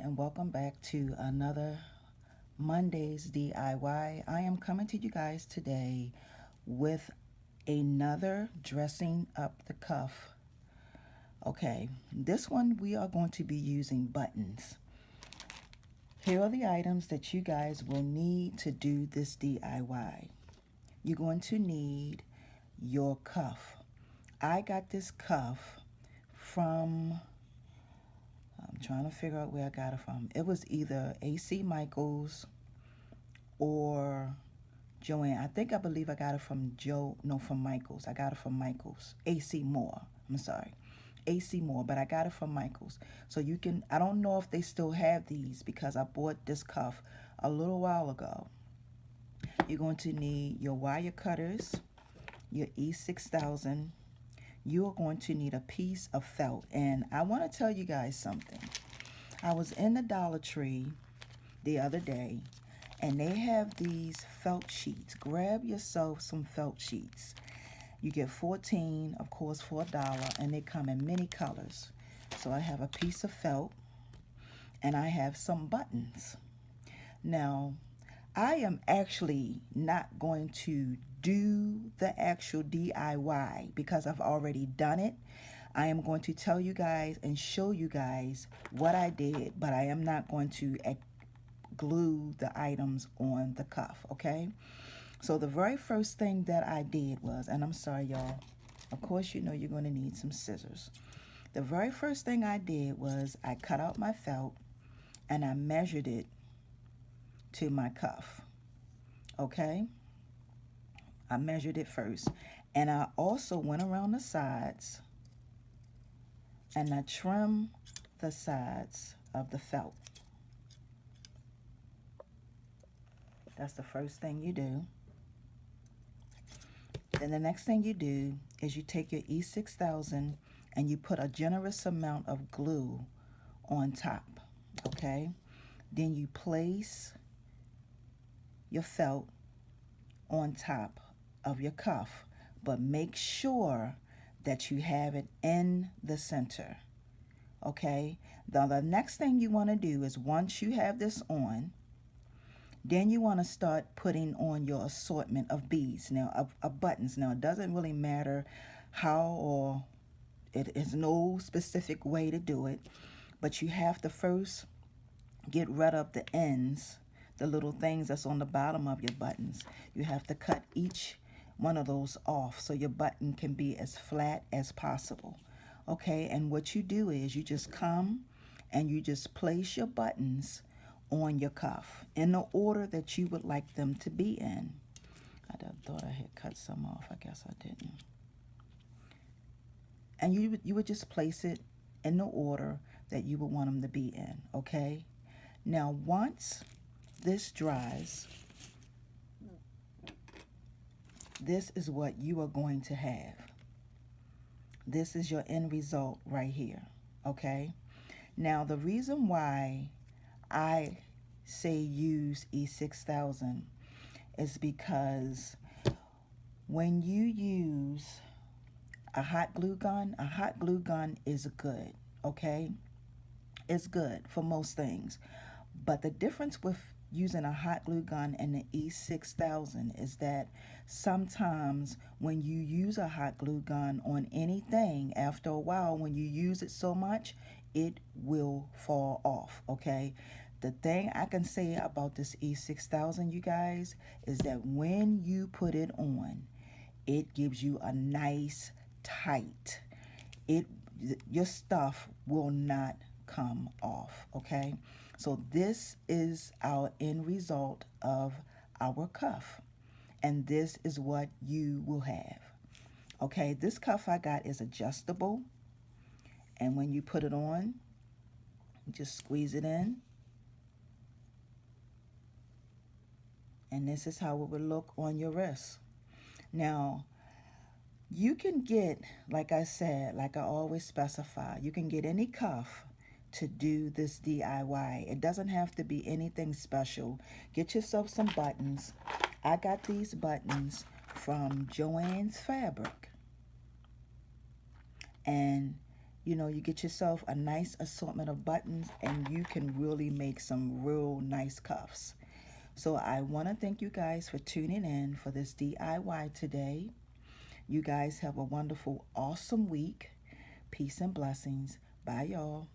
and welcome back to another Monday's DIY. I am coming to you guys today with another dressing up the cuff. Okay, this one we are going to be using buttons. Here are the items that you guys will need to do this DIY. You're going to need your cuff. I got this cuff from, I'm trying to figure out where I got it from. It was either AC Michaels or Joann. I believe I got it from from Michaels. I got it from Michaels. AC Moore. I'm sorry. AC Moore, but I got it from Michaels. So you can, I don't know if they still have these because I bought this cuff a little while ago. You're going to need your wire cutters, your E6000. You are going to need a piece of felt. And I want to tell you guys something. I was in the Dollar Tree the other day, and they have these felt sheets. Grab yourself some felt sheets. You get 14, of course, for $1, and they come in many colors. So I have a piece of felt, and I have some buttons. Now, I am actually not going to do the actual DIY because I've already done it. I am going to tell you guys and show you guys what I did, but I am not going to glue the items on the cuff, okay? So the very first thing that I did was, and I'm sorry y'all, of course you know you're going to need some scissors. The very first thing I did was I cut out my felt and I measured it to my cuff, okay? I measured it first, and I also went around the sides and I trimmed the sides of the felt. That's the first thing you do. Then the next thing you do is you take your E6000 and you put a generous amount of glue on top, okay? Then you place your felt on top of your cuff, but make sure that you have it in the center, okay? Now the next thing you want to do is once you have this on, then you want to start putting on your assortment of beads, now of buttons. Now it doesn't really matter how, or it is no specific way to do it, but you have to first get rid of the ends, the little things that's on the bottom of your buttons. You have to cut each one of those off so your button can be as flat as possible. Okay, and what you do is you just come and you just place your buttons on your cuff in the order that you would like them to be in. I thought I had cut some off. I guess I didn't. And you would just place it in the order that you would want them to be in, okay? Now, once this dries, this is what you are going to have. This is your end result right here, okay? Now, the reason why I say use E6000 is because when you use a hot glue gun is good, okay? It's good for most things. But the difference with using a hot glue gun and the E6000 is that sometimes when you use a hot glue gun on anything, after a while, when you use it so much, it will fall off, okay? The thing I can say about this E6000, you guys, is that when you put it on, it gives you a nice tight. Your stuff will not come off, okay? So this is our end result of our cuff, and this is what you will have. Okay, this cuff I got is adjustable, and when you put it on, just squeeze it in, and this is how it would look on your wrist. Now, you can get, like I said, like I always specify, you can get any cuff to do this DIY. It doesn't have to be anything special. Get yourself some buttons. I got these buttons from Joann's Fabric. And You know, you get yourself a nice assortment of buttons and you can really make some real nice cuffs. So I want to thank you guys for tuning in for this DIY today. You guys have a wonderful, awesome week. Peace and blessings. Bye, y'all.